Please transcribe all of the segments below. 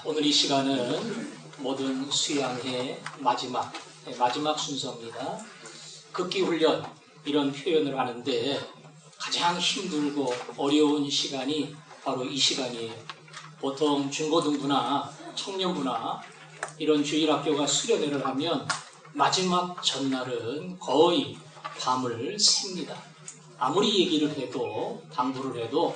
오늘 이 시간은 모든 수양회 마지막 순서입니다. 극기훈련 이런 표현을 하는데 가장 힘들고 어려운 시간이 바로 이 시간이에요. 보통 중고등부나 청년부나 이런 주일학교가 수련회를 하면 마지막 전날은 거의 밤을 셉니다. 아무리 얘기를 해도 당부를 해도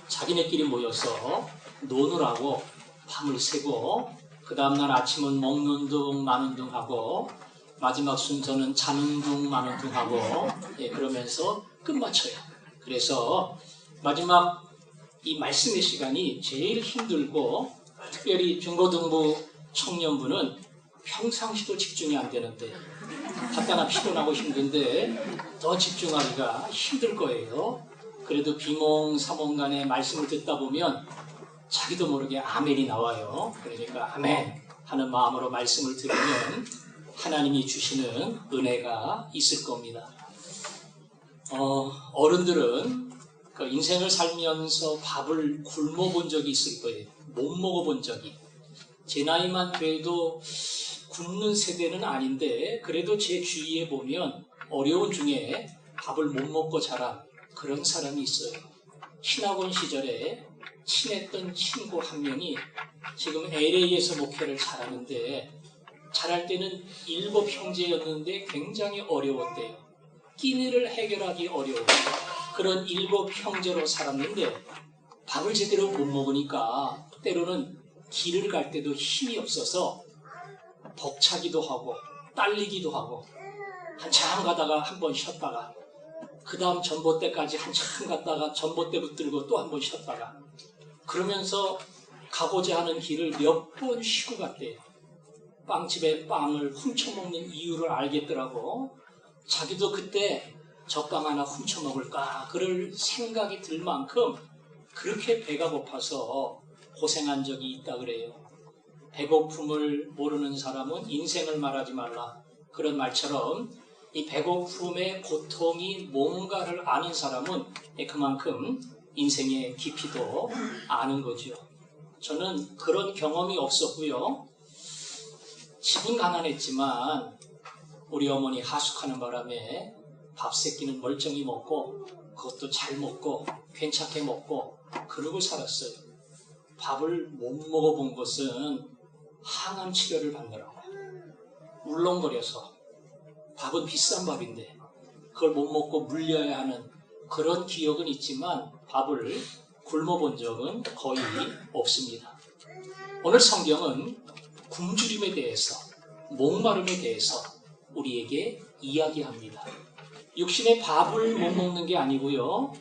자기네끼리 모여서 노느라고 밤을 새고 그 다음날 아침은 먹는 둥 마는 둥 하고 마지막 순서는 자는 둥 마는 둥 하고 그러면서 끝마쳐요. 그래서 마지막 이 말씀의 시간이 제일 힘들고 특별히 중고등부 청년부는 평상시도 집중이 안 되는데 간단한 피곤하고 힘든데 더 집중하기가 힘들 거예요. 그래도 비몽사몽간에 말씀을 듣다 보면 자기도 모르게 아멘이 나와요. 그러니까 아멘 하는 마음으로 말씀을 들으면 하나님이 주시는 은혜가 있을 겁니다. 어른들은 그 인생을 살면서 밥을 굶어 본 적이 있을 거예요. 못 먹어본 적이. 제 나이만 돼도 굶는 세대는 아닌데 그래도 제 주위에 보면 어려운 중에 밥을 못 먹고 자란 그런 사람이 있어요. 신학원 시절에 친했던 친구 한 명이 지금 LA에서 목회를 잘하는데 잘할 때는 7 형제였는데 굉장히 어려웠대요. 끼니를 해결하기 어려운 그런 7 형제로 살았는데 밥을 제대로 못 먹으니까 때로는 길을 갈 때도 힘이 없어서 벅차기도 하고 딸리기도 하고 한참 가다가 한번 쉬었다가 그 다음 전봇대까지 한참 갔다가 전봇대 붙들고 또 한번 쉬었다가 그러면서 가고자 하는 길을 몇 번 쉬고 갔대요. 빵집에 빵을 훔쳐먹는 이유를 알겠더라고. 자기도 그때 저 빵 하나 훔쳐먹을까 그럴 생각이 들 만큼 그렇게 배가 고파서 고생한 적이 있다 그래요. 배고픔을 모르는 사람은 인생을 말하지 말라. 그런 말처럼 이 배고픔의 고통이 뭔가를 아는 사람은 그만큼 인생의 깊이도 아는 거죠. 저는 그런 경험이 없었고요. 집은 가난했지만 우리 어머니 하숙하는 바람에 밥 3끼는 멀쩡히 먹고 그것도 잘 먹고 괜찮게 먹고 그러고 살았어요. 밥을 못 먹어본 것은 항암 치료를 받느라고 울렁거려서 밥은 비싼 밥인데 그걸 못 먹고 물려야 하는 그런 기억은 있지만 밥을 굶어본 적은 거의 없습니다. 오늘 성경은 굶주림에 대해서 목마름에 대해서 우리에게 이야기합니다. 육신의 밥을 못 먹는 게 아니고요.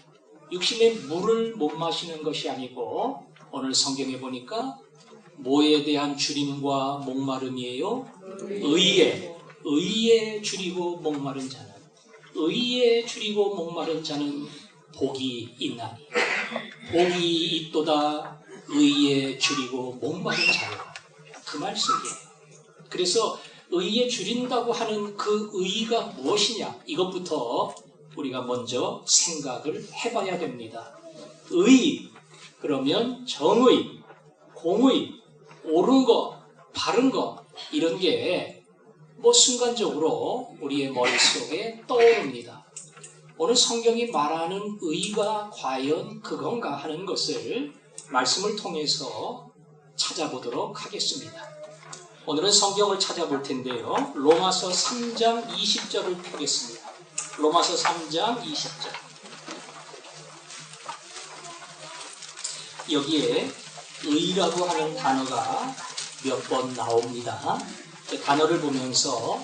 육신의 물을 못 마시는 것이 아니고 오늘 성경에 보니까 뭐에 대한 주림과 목마름이에요? 의에 줄이고 목마른 자는 의에 줄이고 목마른 자는 복이 있나니 복이 있도다 의에 줄이고 목마른 자는 그 말씀이에요. 그래서 의에 줄인다고 하는 그 의가 무엇이냐 이것부터 우리가 먼저 생각을 해봐야 됩니다. 의 그러면 정의, 공의, 옳은 거, 바른 거 이런 게 순간적으로 우리의 머릿속에 떠오릅니다. 오늘 성경이 말하는 의가 과연 그건가 하는 것을 말씀을 통해서 찾아보도록 하겠습니다. 오늘은 성경을 찾아볼 텐데요. 로마서 3장 20절을 펴겠습니다. 로마서 3장 20절. 여기에 의라고 하는 단어가 몇 번 나옵니다. 그 단어를 보면서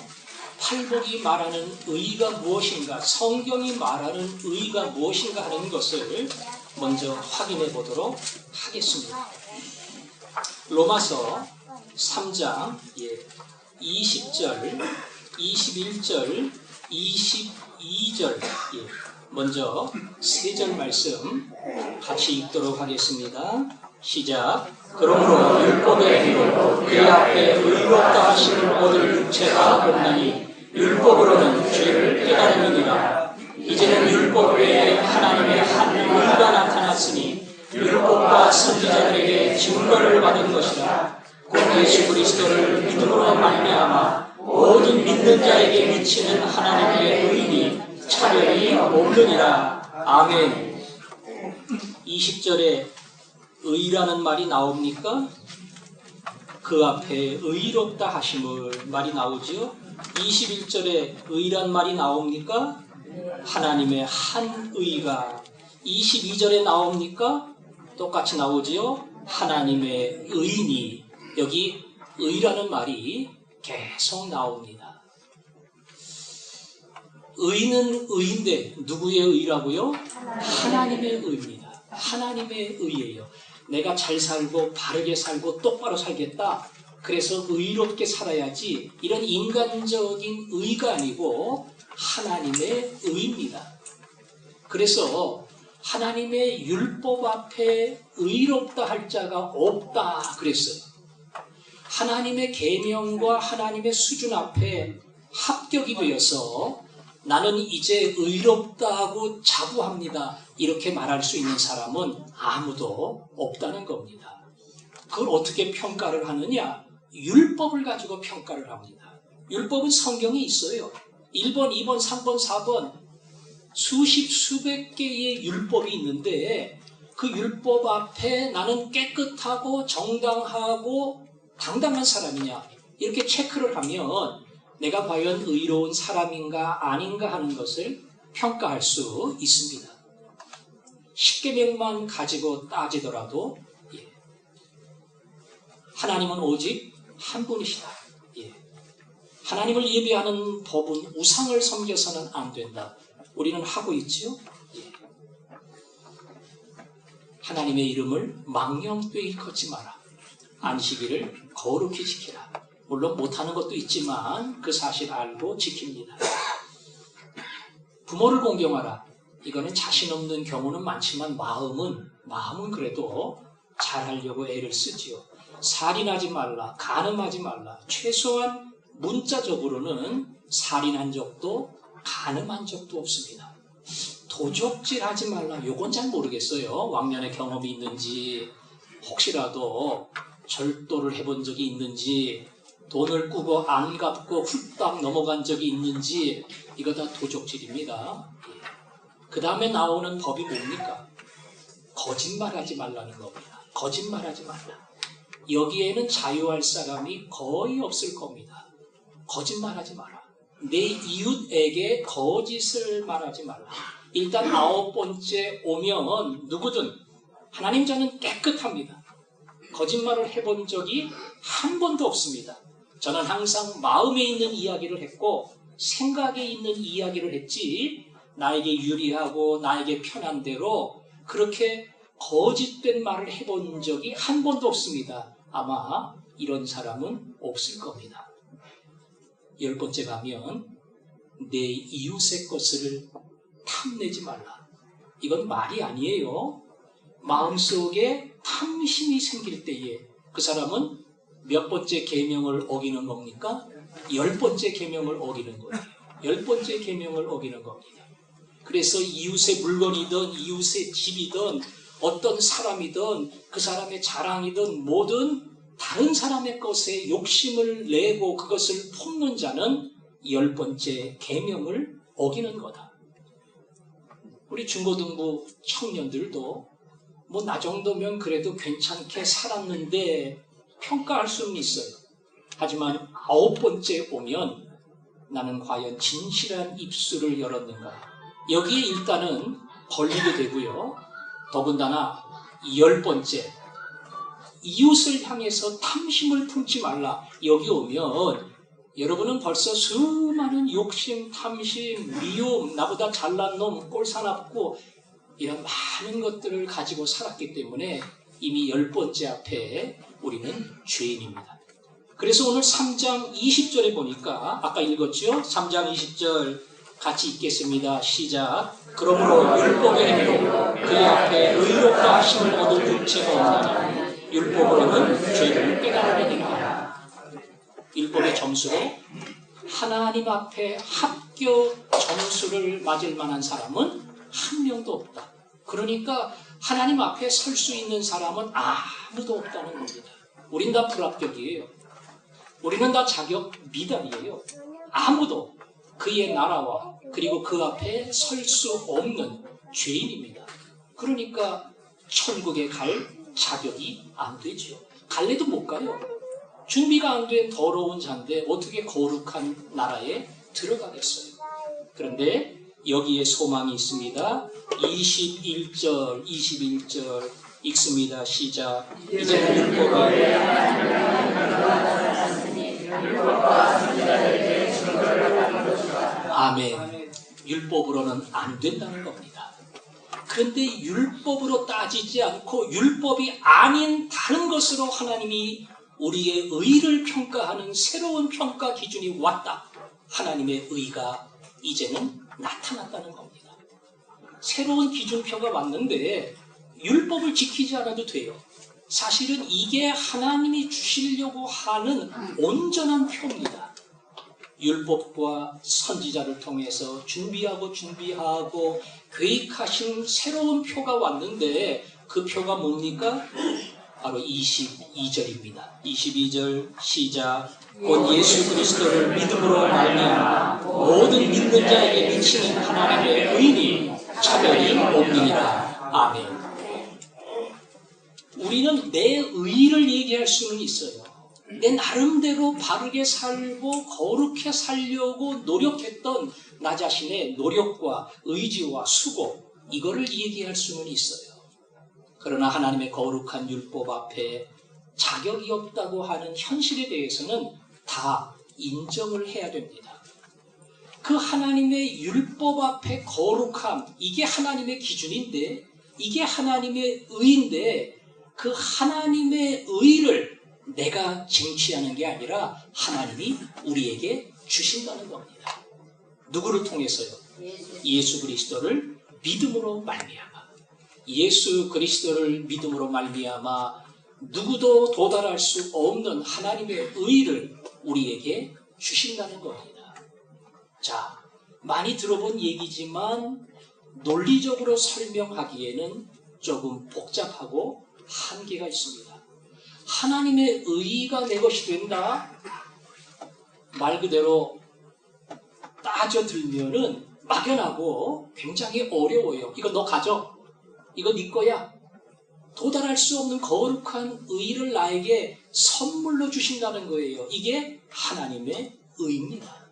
팔복이 말하는 의가 무엇인가, 성경이 말하는 의가 무엇인가 하는 것을 먼저 확인해 보도록 하겠습니다. 로마서 3장 20절, 21절, 22절 먼저 3절 말씀 같이 읽도록 하겠습니다. 시작. 그러므로 율법의 행위로 그의 앞에 의롭다 하시는 모든 육체가 없나니 율법으로는 죄를 깨달음이니라. 이제는 율법 외에 하나님의 한 의가 나타났으니 율법과 선지자들에게 증거를 받은 것이라. 곧 예수 그리스도를 믿음으로 말미암아 모든 믿는 자에게 미치는 하나님의 의인이 차별이 없느니라. 아멘. 20절에 의라는 말이 나옵니까? 그 앞에 의롭다 하심을 말이 나오지요. 21절에 의란 말이 나옵니까? 하나님의 한 의가. 22절에 나옵니까? 똑같이 나오지요. 하나님의 의인이. 여기 의라는 말이 계속 나옵니다. 의는 의인데 누구의 의라고요? 하나님의 의입니다. 하나님의 의예요. 내가 잘 살고 바르게 살고 똑바로 살겠다. 그래서 의롭게 살아야지. 이런 인간적인 의가 아니고 하나님의 의입니다. 그래서 하나님의 율법 앞에 의롭다 할 자가 없다 그랬어요. 하나님의 계명과 하나님의 수준 앞에 합격이 되어서 나는 이제 의롭다고 자부합니다. 이렇게 말할 수 있는 사람은 아무도 없다는 겁니다. 그걸 어떻게 평가를 하느냐? 율법을 가지고 평가를 합니다. 율법은 성경에 있어요. 1번, 2번, 3번, 4번 수십, 수백 개의 율법이 있는데 그 율법 앞에 나는 깨끗하고 정당하고 당당한 사람이냐 이렇게 체크를 하면 내가 과연 의로운 사람인가 아닌가 하는 것을 평가할 수 있습니다. 10계명만 가지고 따지더라도 하나님은 오직 한 분이시다. 하나님을 예배하는 법은 우상을 섬겨서는 안 된다. 우리는 하고 있지요. 하나님의 이름을 망령되이 일컫지 마라. 안식일을 거룩히 지키라. 물론 못하는 것도 있지만 그 사실 알고 지킵니다. 부모를 공경하라. 이거는 자신 없는 경우는 많지만 마음은 그래도 잘하려고 애를 쓰지요. 살인하지 말라. 간음하지 말라. 최소한 문자적으로는 살인한 적도 간음한 적도 없습니다. 도적질하지 말라. 요건 잘 모르겠어요. 왕년에 경험이 있는지 혹시라도 절도를 해본 적이 있는지 돈을 꾸고 안 갚고 훌딱 넘어간 적이 있는지 이거 다 도적질입니다. 그 다음에 나오는 법이 뭡니까? 거짓말하지 말라는 겁니다. 거짓말하지 말라. 여기에는 자유할 사람이 거의 없을 겁니다. 거짓말하지 마라. 내 이웃에게 거짓을 말하지 말라. 일단 9번째 오면 누구든 하나님 저는 깨끗합니다. 거짓말을 해본 적이 한 번도 없습니다. 저는 항상 마음에 있는 이야기를 했고 생각에 있는 이야기를 했지 나에게 유리하고 나에게 편한 대로 그렇게 거짓된 말을 해본 적이 한 번도 없습니다. 아마 이런 사람은 없을 겁니다. 10번째 가면 내 이웃의 것을 탐내지 말라. 이건 말이 아니에요. 마음속에 탐심이 생길 때에 그 사람은 몇 번째 계명을 어기는 겁니까? 10번째 계명을 어기는 거예요. 10번째 계명을 어기는 겁니다. 그래서 이웃의 물건이든 이웃의 집이든 어떤 사람이든 그 사람의 자랑이든 뭐든 다른 사람의 것에 욕심을 내고 그것을 품는 자는 10번째 계명을 어기는 거다. 우리 중고등부 청년들도 뭐 나 정도면 그래도 괜찮게 살았는데 평가할 수는 있어요. 하지만 9번째 오면 나는 과연 진실한 입술을 열었는가? 여기에 일단은 걸리게 되고요. 더군다나 10번째 이웃을 향해서 탐심을 품지 말라. 여기 오면 여러분은 벌써 수많은 욕심, 탐심, 미움, 나보다 잘난 놈, 꼴사납고 이런 많은 것들을 가지고 살았기 때문에 이미 10번째 앞에 우리는 죄인입니다. 그래서 오늘 3장 20절에 보니까 아까 읽었죠? 3장 20절 같이 읽겠습니다. 시작. 그러므로 율법의 행위로 그의 앞에 의롭다 하심을 얻을 육체가 없나니 율법으로는 죄를 깨달으리라. 율법의 점수로 하나님 앞에 합격 점수를 맞을 만한 사람은 한 명도 없다. 그러니까 하나님 앞에 설 수 있는 사람은 아무도 없다는 겁니다. 우린 다 불합격이에요. 우리는 다 자격 미달이에요. 아무도 그의 나라와 그리고 그 앞에 설 수 없는 죄인입니다. 그러니까 천국에 갈 자격이 안 되죠. 갈래도 못 가요. 준비가 안 된 더러운 자인데 어떻게 거룩한 나라에 들어가겠어요. 그런데 여기에 소망이 있습니다. 21절 읽습니다. 시작. 이제는 율법을 아멘. 율법으로는 안 된다는 겁니다. 그런데 율법으로 따지지 않고 율법이 아닌 다른 것으로 하나님이 우리의 의를 평가하는 새로운 평가 기준이 왔다. 하나님의 의가 이제는 나타났다는 겁니다. 새로운 기준표가 왔는데 율법을 지키지 않아도 돼요. 사실은 이게 하나님이 주시려고 하는 온전한 표입니다. 율법과 선지자를 통해서 준비하고 계획하신 새로운 표가 왔는데 그 표가 뭡니까? 바로 22절입니다. 22절 시작. 곧 예수 그리스도를 믿음으로 말미암아 모든 믿는 자에게 미치는 하나님의 의니 차별이 없느니라. 아멘. 우리는 내 의를 얘기할 수는 있어요. 내 나름대로 바르게 살고 거룩해 살려고 노력했던 나 자신의 노력과 의지와 수고, 이거를 얘기할 수는 있어요. 그러나 하나님의 거룩한 율법 앞에 자격이 없다고 하는 현실에 대해서는 다 인정을 해야 됩니다. 그 하나님의 율법 앞에 거룩함, 이게 하나님의 기준인데, 이게 하나님의 의인데, 그 하나님의 의를 내가 쟁취하는 게 아니라 하나님이 우리에게 주신다는 겁니다. 누구를 통해서요? 예수 그리스도를 믿음으로 말미암아. 예수 그리스도를 믿음으로 말미암아 누구도 도달할 수 없는 하나님의 의를 우리에게 주신다는 겁니다. 자, 많이 들어본 얘기지만 논리적으로 설명하기에는 조금 복잡하고 한계가 있습니다. 하나님의 의가 내 것이 된다? 말 그대로 따져들면은 막연하고 굉장히 어려워요. 이거 너 가져. 이거 네 거야. 도달할 수 없는 거룩한 의를 나에게 선물로 주신다는 거예요. 이게 하나님의 의입니다.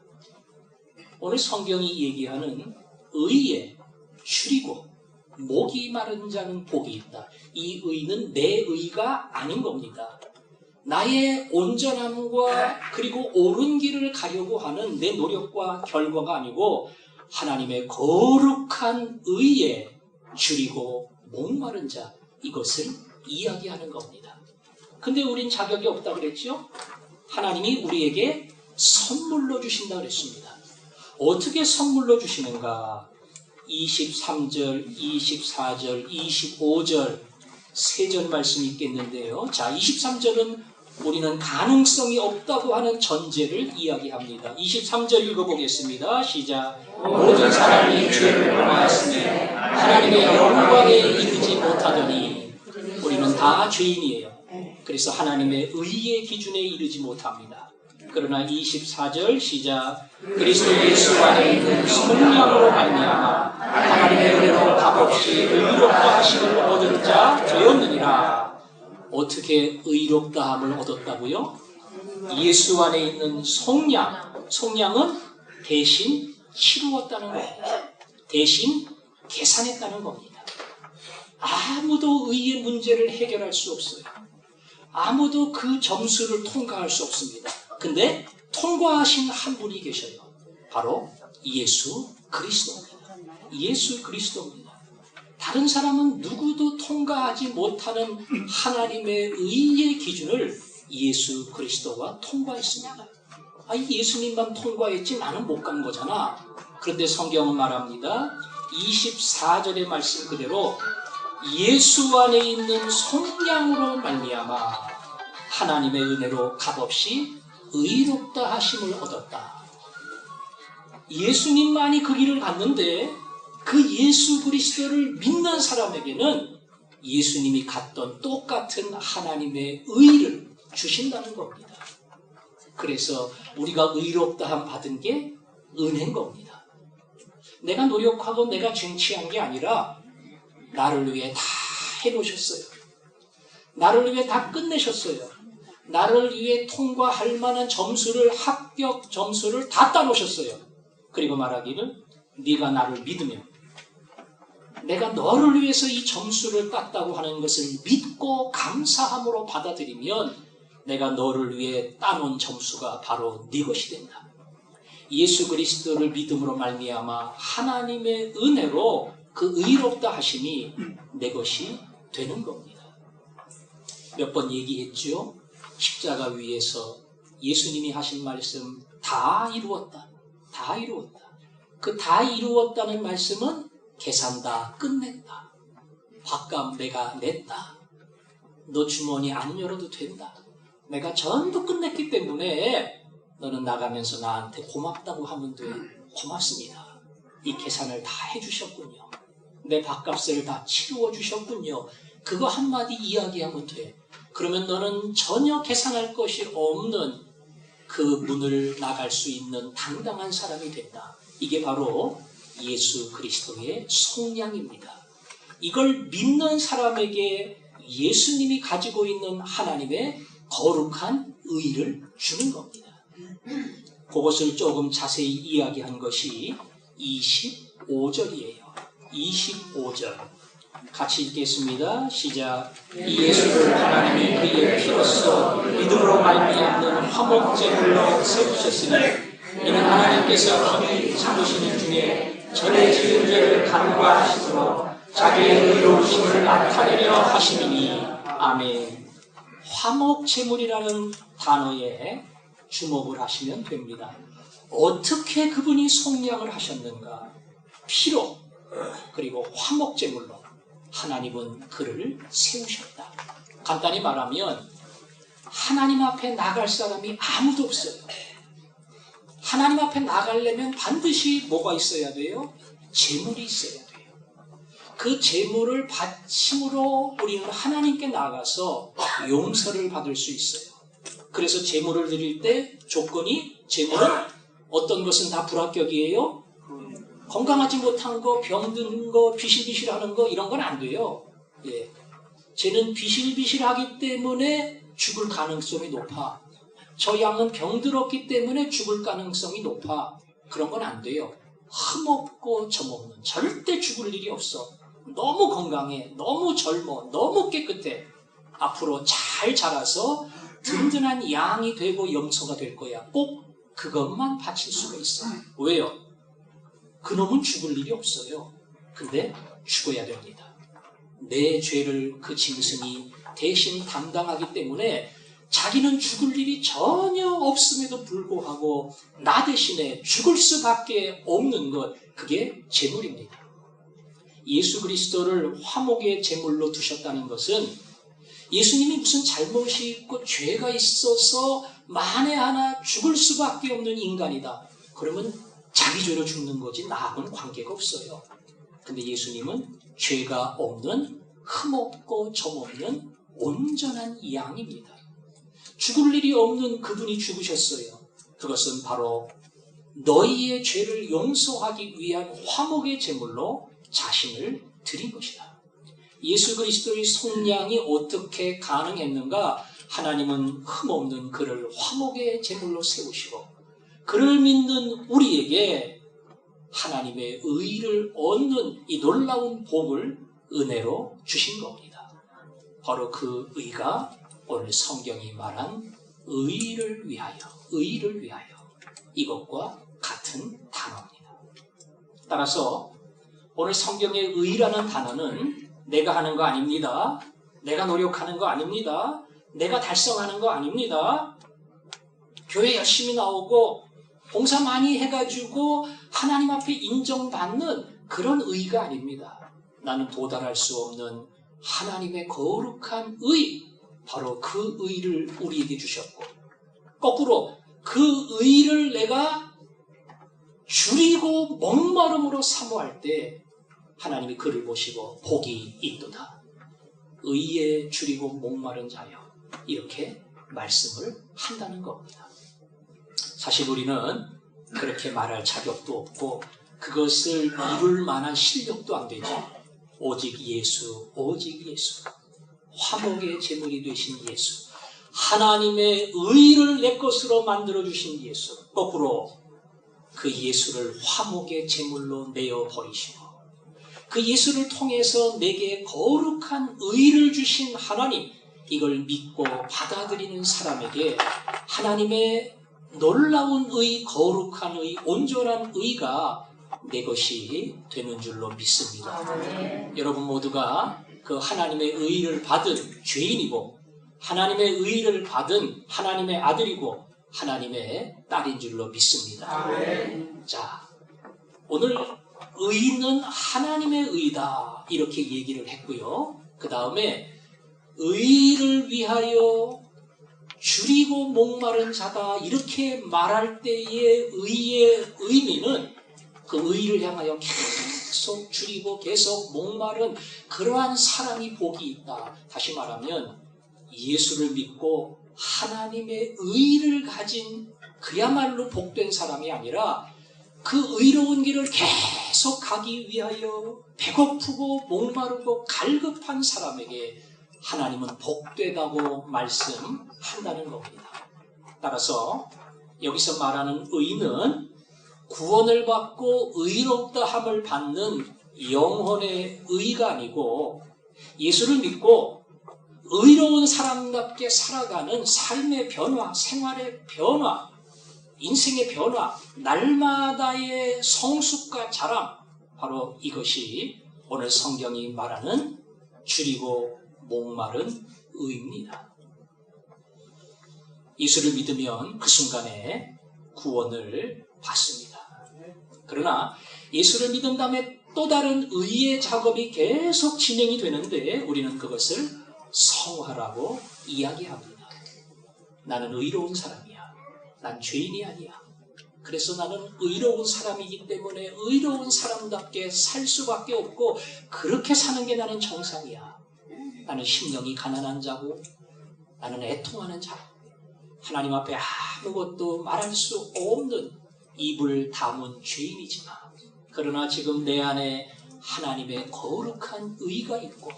오늘 성경이 얘기하는 의에 줄이고 목이 마른 자는 복이 있다. 이 의는 내 의가 아닌 겁니다. 나의 온전함과 그리고 옳은 길을 가려고 하는 내 노력과 결과가 아니고 하나님의 거룩한 의에 줄이고 목마른 자, 이것을 이야기하는 겁니다. 근데 우린 자격이 없다고 그랬죠? 하나님이 우리에게 선물로 주신다고 그랬습니다. 어떻게 선물로 주시는가? 23절, 24절, 25절 세 절 말씀이 있겠는데요. 자, 23절은 우리는 가능성이 없다고 하는 전제를 이야기합니다. 23절 읽어보겠습니다. 시작. 모든 사람이 죄를 범하였으니 하나님의 영광에 이르지 못하더니 우리는 다 죄인이에요. 그래서 하나님의 의의 기준에 이르지 못합니다. 그러나 24절 시작. 그리스도 예수 안에 있는 성령으로 말미암아 하나님의 은혜로 값없이 의롭다 하심을 얻은 자 되었느니라. 어떻게 의롭다함을 얻었다고요? 예수 안에 있는 속량, 속량은 대신 치루었다는 겁니다. 대신 계산했다는 겁니다. 아무도 의의 문제를 해결할 수 없어요. 아무도 그 점수를 통과할 수 없습니다. 근데 통과하신 한 분이 계셔요. 바로 예수 그리스도입니다. 예수 그리스도입니다. 다른 사람은 누구도 통과하지 못하는 하나님의 의의 기준을 예수 그리스도가 통과했습니다. 예수님만 통과했지 나는 못 간 거잖아. 그런데 성경은 말합니다. 24절의 말씀 그대로 예수 안에 있는 속량으로 말미암아 하나님의 은혜로 값없이 의롭다 하심을 얻었다. 예수님만이 그 길을 갔는데 그 예수 그리스도를 믿는 사람에게는 예수님이 갔던 똑같은 하나님의 의를 주신다는 겁니다. 그래서 우리가 의롭다함 받은 게 은혜인 겁니다. 내가 노력하고 내가 쟁취한 게 아니라 나를 위해 다 해놓으셨어요. 나를 위해 다 끝내셨어요. 나를 위해 통과할 만한 점수를, 합격 점수를 다 따놓으셨어요. 그리고 말하기를 네가 나를 믿으면, 내가 너를 위해서 이 점수를 땄다고 하는 것을 믿고 감사함으로 받아들이면 내가 너를 위해 따놓은 점수가 바로 네 것이 된다. 예수 그리스도를 믿음으로 말미암아 하나님의 은혜로 그 의롭다 하심이 내 것이 되는 겁니다. 몇 번 얘기했죠. 십자가 위에서 예수님이 하신 말씀 다 이루었다. 다 이루었다. 그 다 이루었다는 말씀은 계산 다 끝냈다. 밥값 내가 냈다. 너 주머니 안 열어도 된다. 내가 전부 끝냈기 때문에 너는 나가면서 나한테 고맙다고 하면 돼. 고맙습니다. 이 계산을 다 해주셨군요. 내 밥값을 다 치루어 주셨군요. 그거 한마디 이야기하면 돼. 그러면 너는 전혀 계산할 것이 없는 그 문을 나갈 수 있는 당당한 사람이 된다. 이게 바로 예수 그리스도의 속량입니다. 이걸 믿는 사람에게 예수님이 가지고 있는 하나님의 거룩한 의를 주는 겁니다. 그것을 조금 자세히 이야기한 것이 25절이에요. 25절. 같이 읽겠습니다. 시작. 이 예수를 하나님이 그의 피로써 믿음으로 말미암는 화목제물로 세우셨으니 이는 하나님께서 기꺼이 참으시는 중에 전에 지은 죄를 간과하심으로 자기의 의로우심을 나타내려 하심이니. 아멘. 화목제물이라는 단어에 주목을 하시면 됩니다. 어떻게 그분이 속량을 하셨는가? 피로, 그리고 화목제물로 하나님은 그를 세우셨다. 간단히 말하면 하나님 앞에 나갈 사람이 아무도 없어요. 하나님 앞에 나가려면 반드시 뭐가 있어야 돼요? 제물이 있어야 돼요. 그 제물을 바침으로 우리는 하나님께 나가서 용서를 받을 수 있어요. 그래서 제물을 드릴 때 조건이, 제물은 어떤 것은 다 불합격이에요. 건강하지 못한 거, 병든 거, 비실비실하는 거 이런 건 안 돼요. 예. 쟤는 비실비실하기 때문에 죽을 가능성이 높아. 저 양은 병들었기 때문에 죽을 가능성이 높아. 그런 건 안 돼요. 흠없고 점없는, 절대 죽을 일이 없어. 너무 건강해, 너무 젊어, 너무 깨끗해. 앞으로 잘 자라서 든든한 양이 되고 염소가 될 거야. 꼭 그것만 바칠 수가 있어. 왜요? 그놈은 죽을 일이 없어요. 근데 죽어야 됩니다. 내 죄를 그 짐승이 대신 담당하기 때문에 자기는 죽을 일이 전혀 없음에도 불구하고 나 대신에 죽을 수밖에 없는 것, 그게 제물입니다. 예수 그리스도를 화목의 제물로 두셨다는 것은 예수님이 무슨 잘못이 있고 죄가 있어서 만에 하나 죽을 수밖에 없는 인간이다. 그러면 자기 죄로 죽는 거지 나하고는 관계가 없어요. 근데 예수님은 죄가 없는, 흠없고 점없는 온전한 양입니다. 죽을 일이 없는 그분이 죽으셨어요. 그것은 바로 너희의 죄를 용서하기 위한 화목의 제물로 자신을 드린 것이다. 예수 그리스도의 속량이 어떻게 가능했는가? 하나님은 흠없는 그를 화목의 제물로 세우시고 그를 믿는 우리에게 하나님의 의를 얻는 이 놀라운 복을 은혜로 주신 겁니다. 바로 그 의가 오늘 성경이 말한 의를 위하여, 의를 위하여, 이것과 같은 단어입니다. 따라서 오늘 성경의 의라는 단어는 내가 하는 거 아닙니다. 내가 노력하는 거 아닙니다. 내가 달성하는 거 아닙니다. 교회 열심히 나오고 봉사 많이 해가지고 하나님 앞에 인정받는 그런 의가 아닙니다. 나는 도달할 수 없는 하나님의 거룩한 의, 바로 그 의를 우리에게 주셨고 거꾸로 그 의를 내가 줄이고 목마름으로 사모할 때 하나님이 그를 보시고 복이 있도다. 의에 줄이고 목마른 자여, 이렇게 말씀을 한다는 겁니다. 사실 우리는 그렇게 말할 자격도 없고 그것을 이룰 만한 실력도 안 되죠. 오직 예수, 오직 예수. 화목의 제물이 되신 예수. 하나님의 의를 내 것으로 만들어주신 예수. 거꾸로 그 예수를 화목의 제물로 내어버리시고 그 예수를 통해서 내게 거룩한 의를 주신 하나님, 이걸 믿고 받아들이는 사람에게 하나님의 놀라운 의, 거룩한 의, 온전한 의가 내 것이 되는 줄로 믿습니다. 여러분 모두가 그 하나님의 의를 받은 죄인이고 하나님의 의를 받은 하나님의 아들이고 하나님의 딸인 줄로 믿습니다. 자, 오늘 의는 하나님의 의다 이렇게 얘기를 했고요. 그 다음에 의를 위하여 줄이고 목마른 자다 이렇게 말할 때의 의의 의미는 그 의를 향하여 계속 줄이고 계속 목마른 그러한 사람이 복이 있다. 다시 말하면 예수를 믿고 하나님의 의를 가진 그야말로 복된 사람이 아니라 그 의로운 길을 계속 가기 위하여 배고프고 목마르고 갈급한 사람에게 하나님은 복되다고 말씀한다는 겁니다. 따라서 여기서 말하는 의는 구원을 받고 의롭다 함을 받는 영혼의 의가 아니고 예수를 믿고 의로운 사람답게 살아가는 삶의 변화, 생활의 변화, 인생의 변화, 날마다의 성숙과 자람, 바로 이것이 오늘 성경이 말하는 줄이고 목마른 의입니다. 예수를 믿으면 그 순간에 구원을 받습니다. 그러나 예수를 믿은 다음에 또 다른 의의 작업이 계속 진행이 되는데 우리는 그것을 성화라고 이야기합니다. 나는 의로운 사람이야. 난 죄인이 아니야. 그래서 나는 의로운 사람이기 때문에 의로운 사람답게 살 수밖에 없고 그렇게 사는 게 나는 정상이야. 나는 심령이 가난한 자고 나는 애통하는 자. 하나님 앞에 아무것도 말할 수 없는 입을 다문 죄인이지만 그러나 지금 내 안에 하나님의 거룩한 의가 있고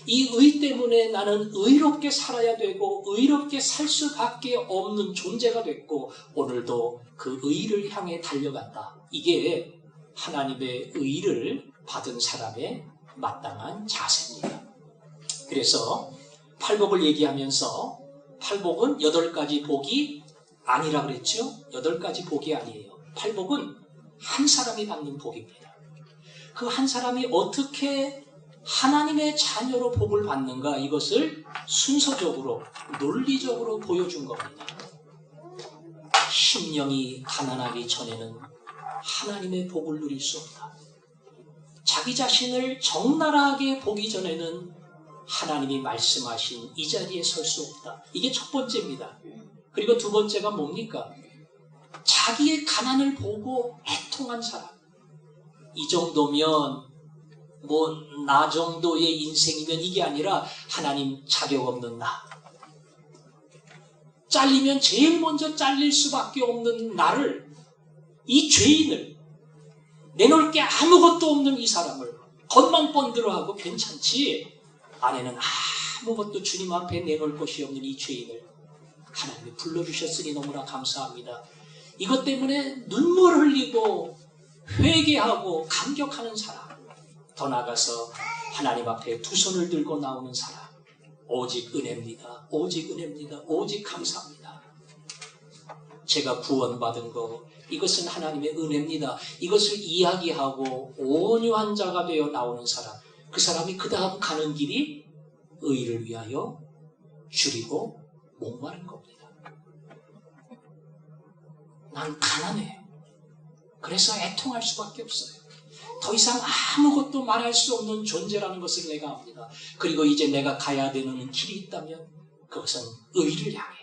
이 의 때문에 나는 의롭게 살아야 되고 의롭게 살 수밖에 없는 존재가 됐고 오늘도 그 의를 향해 달려간다. 이게 하나님의 의를 받은 사람의 마땅한 자세입니다. 그래서 팔복을 얘기하면서 팔복은 8가지 복이 아니라 그랬죠? 8가지 복이 아니에요. 팔복은 한 사람이 받는 복입니다. 그 한 사람이 어떻게 하나님의 자녀로 복을 받는가 이것을 순서적으로 논리적으로 보여준 겁니다. 심령이 가난하기 전에는 하나님의 복을 누릴 수 없다. 자기 자신을 적나라하게 보기 전에는 하나님이 말씀하신 이 자리에 설 수 없다. 이게 첫 번째입니다. 그리고 두 번째가 뭡니까? 자기의 가난을 보고 애통한 사람. 이 정도면 나 정도의 인생이면 이게 아니라 하나님 자격 없는 나. 잘리면 제일 먼저 잘릴 수밖에 없는 나를, 이 죄인을, 내놓을 게 아무것도 없는 이 사람을 겉만 번들어하고 괜찮지 안에는 아무것도 주님 앞에 내놓을 것이 없는 이 죄인을 하나님이 불러주셨으니 너무나 감사합니다. 이것 때문에 눈물 흘리고 회개하고 감격하는 사람, 더 나아가서 하나님 앞에 두 손을 들고 나오는 사람, 오직 은혜입니다. 오직 은혜입니다. 오직 감사합니다. 제가 구원받은 거 이것은 하나님의 은혜입니다. 이것을 이야기하고 온유한 자가 되어 나오는 사람, 그 사람이 그 다음 가는 길이 의를 위하여 줄이고 목마른 겁니다. 난 가난해요. 그래서 애통할 수밖에 없어요. 더 이상 아무것도 말할 수 없는 존재라는 것을 내가 압니다. 그리고 이제 내가 가야 되는 길이 있다면 그것은 의를 향해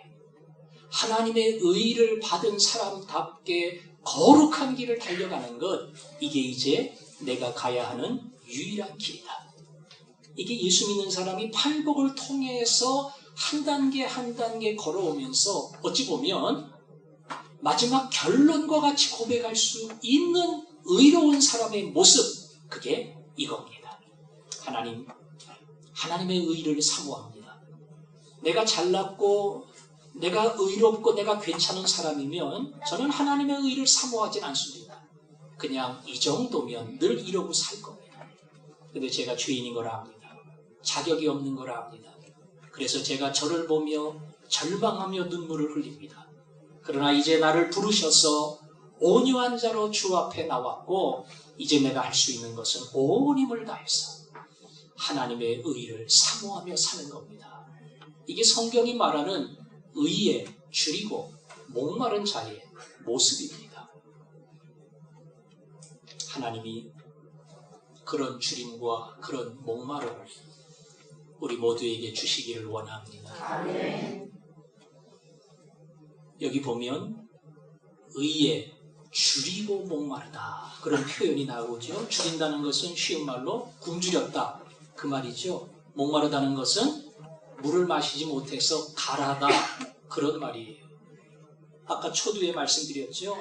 하나님의 의를 받은 사람답게 거룩한 길을 달려가는 것, 이게 이제 내가 가야 하는 유일한 길이다. 이게 예수 믿는 사람이 팔복을 통해서 한 단계 한 단계 걸어오면서 어찌 보면 마지막 결론과 같이 고백할 수 있는 의로운 사람의 모습, 그게 이겁니다. 하나님의 의를 사모합니다. 내가 잘났고 내가 의롭고 내가 괜찮은 사람이면 저는 하나님의 의를 사모하진 않습니다. 그냥 이 정도면 늘 이러고 살 겁니다. 근데 제가 죄인인 걸 압니다. 자격이 없는 걸 압니다. 그래서 제가 저를 보며 절망하며 눈물을 흘립니다. 그러나 이제 나를 부르셔서 온유한 자로 주 앞에 나왔고 이제 내가 할 수 있는 것은 온 힘을 다해서 하나님의 의를 사모하며 사는 겁니다. 이게 성경이 말하는 의에 줄이고 목마른 자의 모습입니다. 하나님이 그런 줄임과 그런 목마름을 우리 모두에게 주시기를 원합니다. 아멘. 여기 보면 의에 줄이고 목마르다 그런 표현이 나오죠. 줄인다는 것은 쉬운 말로 굶주렸다 그 말이죠. 목마르다는 것은 물을 마시지 못해서 가라다 그런 말이에요. 아까 초두에 말씀드렸죠.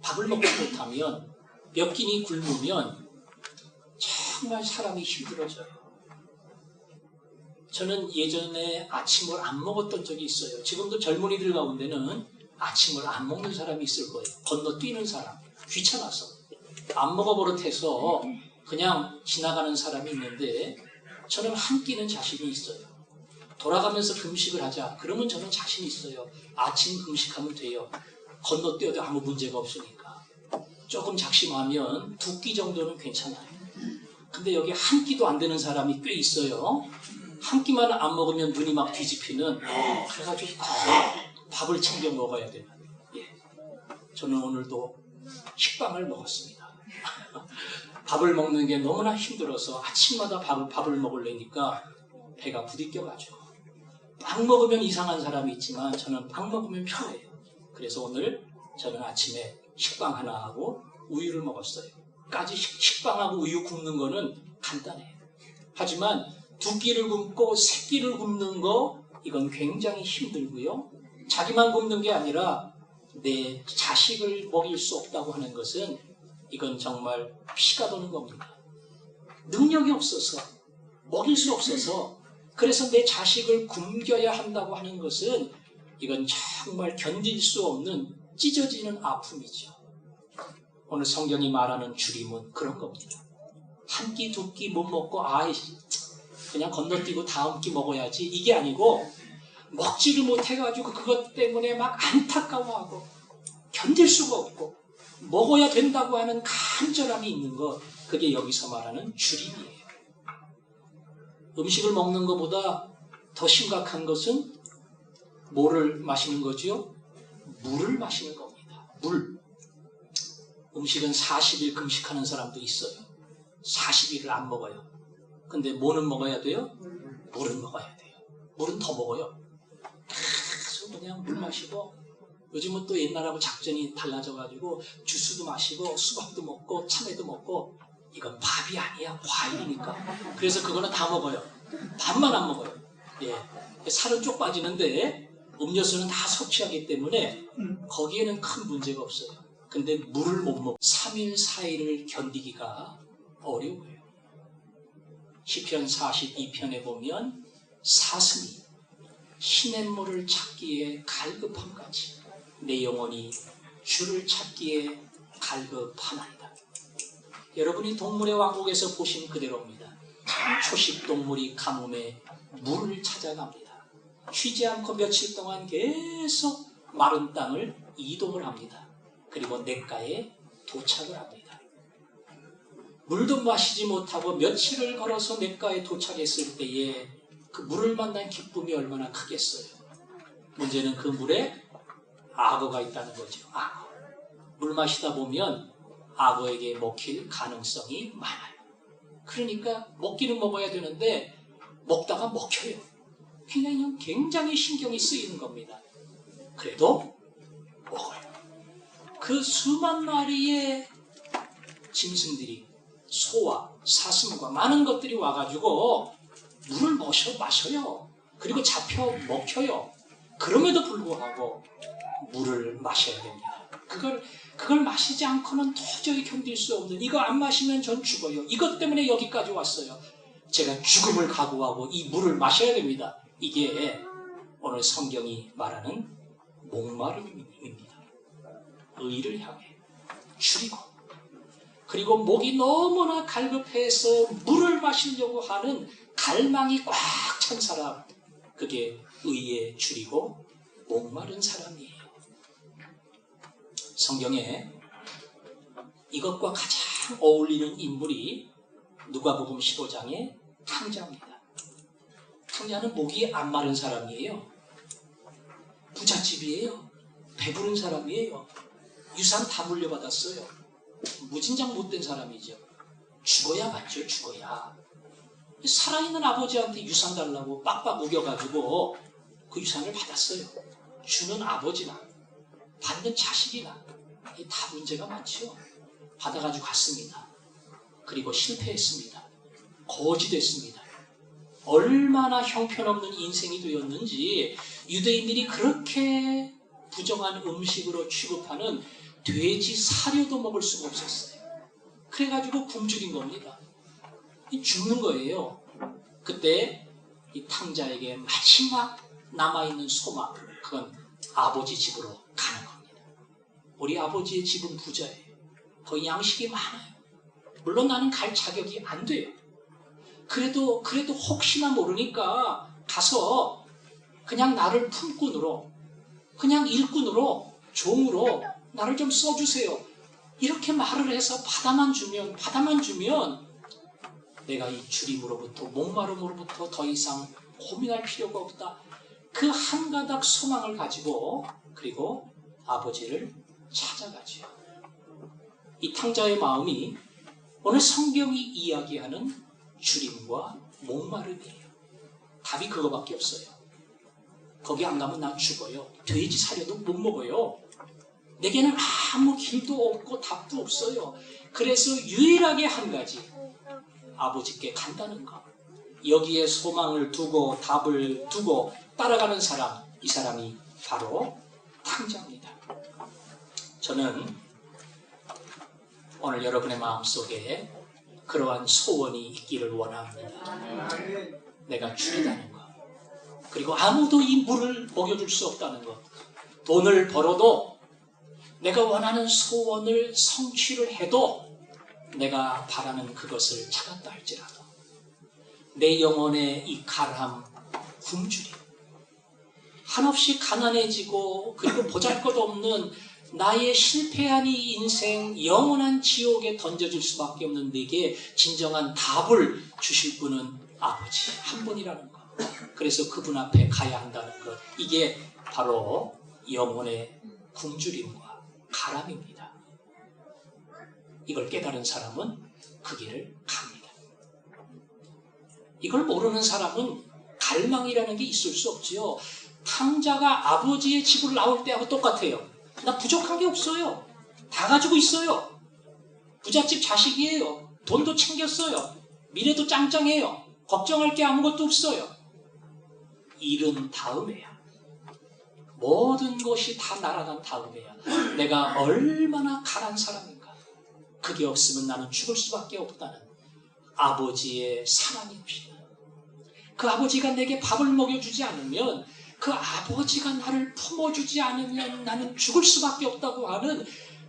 밥을 먹지 못하면 몇 끼니 굶으면 정말 사람이 힘들어져요. 저는 예전에 아침을 안 먹었던 적이 있어요. 지금도 젊은이들 가운데는 아침을 안 먹는 사람이 있을 거예요. 건너뛰는 사람, 귀찮아서 안 먹어버릇해서 그냥 지나가는 사람이 있는데 저는 한 끼는 자신이 있어요. 돌아가면서 금식을 하자. 그러면 저는 자신 있어요. 아침 금식하면 돼요. 건너뛰어도 아무 문제가 없으니까. 조금 작심하면 2끼 정도는 괜찮아요. 근데 여기 한 끼도 안 되는 사람이 꽤 있어요. 한 끼만 안 먹으면 눈이 막 뒤집히는 그래가지고 밥을 챙겨 먹어야 돼요. 예. 저는 오늘도 식빵을 먹었습니다. 밥을 먹는 게 너무나 힘들어서 아침마다 밥을 먹으려니까 배가 부딪혀가지고 빵 먹으면 이상한 사람이 있지만 저는 빵 먹으면 편해요. 그래서 오늘 저는 아침에 식빵 하나 하고 우유를 먹었어요. 까지 식빵하고 우유 굽는 거는 간단해요. 하지만 2끼를 굶고 3끼를 굶는 거 이건 굉장히 힘들고요. 자기만 굶는 게 아니라 내 자식을 먹일 수 없다고 하는 것은 이건 정말 피가 도는 겁니다. 능력이 없어서 먹일 수 없어서 그래서 내 자식을 굶겨야 한다고 하는 것은 이건 정말 견딜 수 없는 찢어지는 아픔이죠. 오늘 성경이 말하는 줄임은 그런 겁니다. 한 끼, 2끼 못 먹고 그냥 건너뛰고 다음 끼 먹어야지 이게 아니고 먹지를 못해가지고 그것 때문에 막 안타까워하고 견딜 수가 없고 먹어야 된다고 하는 간절함이 있는 것 그게 여기서 말하는 줄임이에요. 음식을 먹는 것보다 더 심각한 것은 뭐를 마시는 거죠? 물을 마시는 겁니다. 물. 음식은 40일 금식하는 사람도 있어요. 40일을 안 먹어요. 근데 뭐는 먹어야 돼요? 물은 먹어야 돼요. 물은 더 먹어요. 계속 그냥 물 마시고 요즘은 또 옛날하고 작전이 달라져가지고 주스도 마시고 수박도 먹고 참외도 먹고 이건 밥이 아니야. 과일이니까. 그래서 그거는 다 먹어요. 밥만 안 먹어요. 예. 살은 쪽 빠지는데 음료수는 다 섭취하기 때문에 거기에는 큰 문제가 없어요. 근데 물을 못 먹고 3일 4일을 견디기가 어려워요. 시편 42편에 보면 사슴이 시냇물을 찾기에 갈급함같이 내 영혼이 주를 찾기에 갈급하나이다. 여러분이 동물의 왕국에서 보신 그대로입니다. 초식 동물이 가뭄에 물을 찾아갑니다. 쉬지 않고 며칠 동안 계속 마른 땅을 이동을 합니다. 그리고 냇가에 도착을 합니다. 물도 마시지 못하고 며칠을 걸어서 냇가에 도착했을 때에 그 물을 만난 기쁨이 얼마나 크겠어요. 문제는 그 물에 악어가 있다는 거죠. 악어. 물 마시다 보면 악어에게 먹힐 가능성이 많아요. 그러니까 먹기는 먹어야 되는데 먹다가 먹혀요. 그냥 굉장히 신경이 쓰이는 겁니다. 그래도 먹어요. 그 수만 마리의 짐승들이 소와 사슴과 많은 것들이 와가지고 물을 마셔요. 그리고 잡혀 먹혀요. 그럼에도 불구하고 물을 마셔야 됩니다. 그걸 마시지 않고는 도저히 견딜 수 없는, 이거 안 마시면 전 죽어요. 이것 때문에 여기까지 왔어요. 제가 죽음을 각오하고 이 물을 마셔야 됩니다. 이게 오늘 성경이 말하는 목마름입니다. 의를 향해 줄이고, 그리고 목이 너무나 갈급해서 물을 마시려고 하는 갈망이 꽉 찬 사람, 그게 의에 줄이고 목마른 사람이에요. 성경에 이것과 가장 어울리는 인물이 누가복음 15장의 탕자입니다. 탕자는 목이 안 마른 사람이에요. 부잣집이에요. 배부른 사람이에요. 유산 다 물려받았어요. 무진장 못된 사람이죠. 죽어야 맞죠. 죽어야. 살아있는 아버지한테 유산 달라고 빡빡 우겨가지고 그 유산을 받았어요. 주는 아버지나 받는 자식이나 다 문제가 많죠. 받아가지고 갔습니다. 그리고 실패했습니다. 거지됐습니다. 얼마나 형편없는 인생이 되었는지, 유대인들이 그렇게 부정한 음식으로 취급하는 돼지 사료도 먹을 수가 없었어요. 그래가지고 굶주린 겁니다. 죽는 거예요. 그때 이 탕자에게 마지막 남아있는 소망, 그건 아버지 집으로 가는 겁니다. 우리 아버지의 집은 부자예요. 거의 양식이 많아요. 물론 나는 갈 자격이 안 돼요. 그래도 혹시나 모르니까 가서 그냥 나를 품꾼으로, 그냥 일꾼으로, 종으로 나를 좀 써주세요. 이렇게 말을 해서 받아만 주면 내가 이 주림으로부터, 목마름으로부터 더 이상 고민할 필요가 없다. 그 한 가닥 소망을 가지고, 그리고 아버지를 찾아가죠. 이 탕자의 마음이 오늘 성경이 이야기하는 주림과 목마름이에요. 답이 그거밖에 없어요. 거기 안 가면 난 죽어요. 돼지 사료도 못 먹어요. 내게는 아무 길도 없고 답도 없어요. 그래서 유일하게 한 가지, 아버지께 간다는 것. 여기에 소망을 두고 답을 두고 따라가는 사람, 이 사람이 바로 탕자입니다. 저는 오늘 여러분의 마음속에 그러한 소원이 있기를 원합니다. 내가 줄이다는 것, 그리고 아무도 이 물을 먹여줄 수 없다는 것, 돈을 벌어도 내가 원하는 소원을 성취를 해도 내가 바라는 그것을 찾았다 할지라도 내 영혼의 이 가람, 굶주림, 한없이 가난해지고 그리고 보잘것없는 나의 실패한 이 인생, 영원한 지옥에 던져질 수밖에 없는 내게 진정한 답을 주실 분은 아버지 한 분이라는 것. 그래서 그분 앞에 가야 한다는 것. 이게 바로 영혼의 굶주림과 가람입니다. 이걸 깨달은 사람은 그 길을 갑니다. 이걸 모르는 사람은 갈망이라는 게 있을 수 없지요. 탕자가 아버지의 집을 나올 때하고 똑같아요. 나 부족한 게 없어요. 다 가지고 있어요. 부잣집 자식이에요. 돈도 챙겼어요. 미래도 짱짱해요. 걱정할 게 아무것도 없어요. 잃은 다음에야, 모든 것이 다 날아간 다음에야 내가 얼마나 가난 사람인가. 그게 없으면 나는 죽을 수밖에 없다는 아버지의 사랑이 필요해요. 그 아버지가 내게 밥을 먹여주지 않으면, 그 아버지가 나를 품어주지 않으면 나는 죽을 수밖에 없다고 하는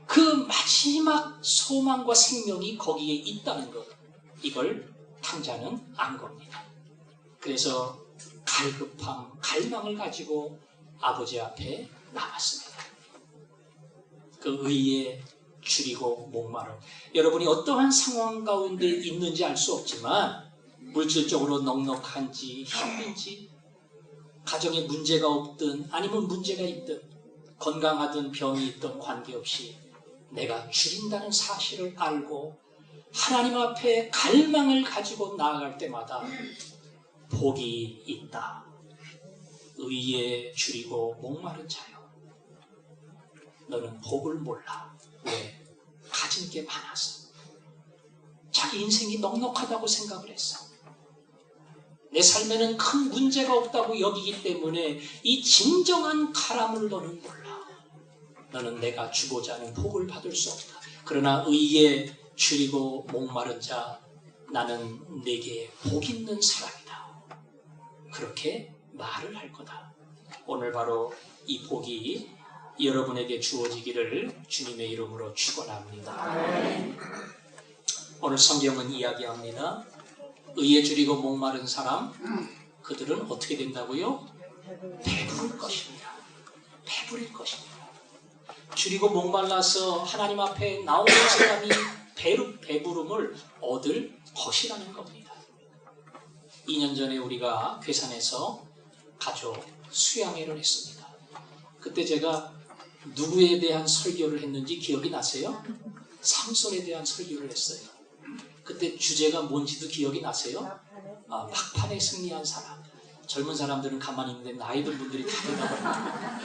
그 마지막 소망과 생명이 거기에 있다는 것. 이걸 탕자는 안 겁니다. 그래서 갈급함, 갈망을 가지고 아버지 앞에 나왔습니다. 그 의에 줄이고 목마름. 여러분이 어떠한 상황 가운데 있는지 알 수 없지만, 물질적으로 넉넉한지 힘든지, 가정에 문제가 없든 아니면 문제가 있든, 건강하든 병이 있든 관계없이 내가 줄인다는 사실을 알고 하나님 앞에 갈망을 가지고 나아갈 때마다 복이 있다. 의에 줄이고 목마른 자요, 너는 복을 몰라. 왜? 가진 게 많아서. 자기 인생이 넉넉하다고 생각을 했어. 내 삶에는 큰 문제가 없다고 여기기 때문에 이 진정한 가람을 너는 몰라. 너는 내가 주고자 하는 복을 받을 수 없다. 그러나 의에 줄이고 목마른 자, 나는 내게 복 있는 사람이다. 그렇게 말을 할 거다. 오늘 바로 이 복이 여러분에게 주어지기를 주님의 이름으로 축원합니다. 오늘 성경은 이야기합니다. 의에 줄이고 목마른 사람, 그들은 어떻게 된다고요? 배부를 것입니다. 배부릴 것입니다. 줄이고 목말라서 하나님 앞에 나오는 사람이 배부름을 얻을 것이라는 겁니다. 2년 전에 우리가 괴산에서 가족 수양회를 했습니다. 그때 제가 누구에 대한 설교를 했는지 기억이 나세요? 삼손에 대한 설교를 했어요. 그때 주제가 뭔지도 기억이 나세요? 막판에 승리한 사람. 젊은 사람들은 가만히 있는데 나이 든 분들이 다 대답합니다.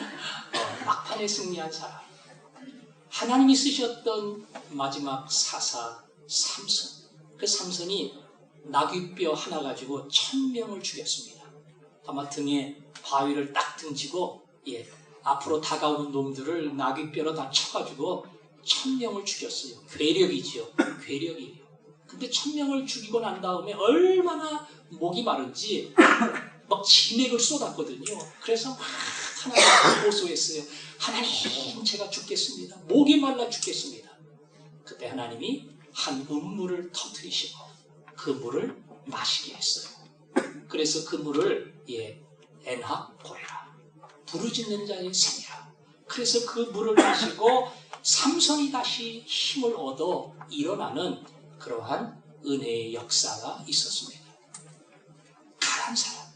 막판에 승리한 사람. 하나님이 쓰셨던 마지막 사사 삼손. 그 삼손이 나귀뼈 하나 가지고 1000명을 죽였습니다. 아마 등에 바위를 딱 등지고 앞으로 다가오는 놈들을 나귀뼈로 다 쳐가지고 1000명을 죽였어요. 괴력이지요. 괴력이에요. 근데 1000명을 죽이고 난 다음에 얼마나 목이 마른지 막 진액을 쏟았거든요. 그래서 하나님께 호소했어요. 하나님, 제가 죽겠습니다. 목이 말라 죽겠습니다. 그때 하나님이 한 음물을 터뜨리시고 그 물을 마시게 했어요. 그래서 그 물을 엔하 보라, 부르짖는 자의 샘이라. 그래서 그 물을 마시고 삼손이 다시 힘을 얻어 일어나는 그러한 은혜의 역사가 있었습니다. 강한 사람.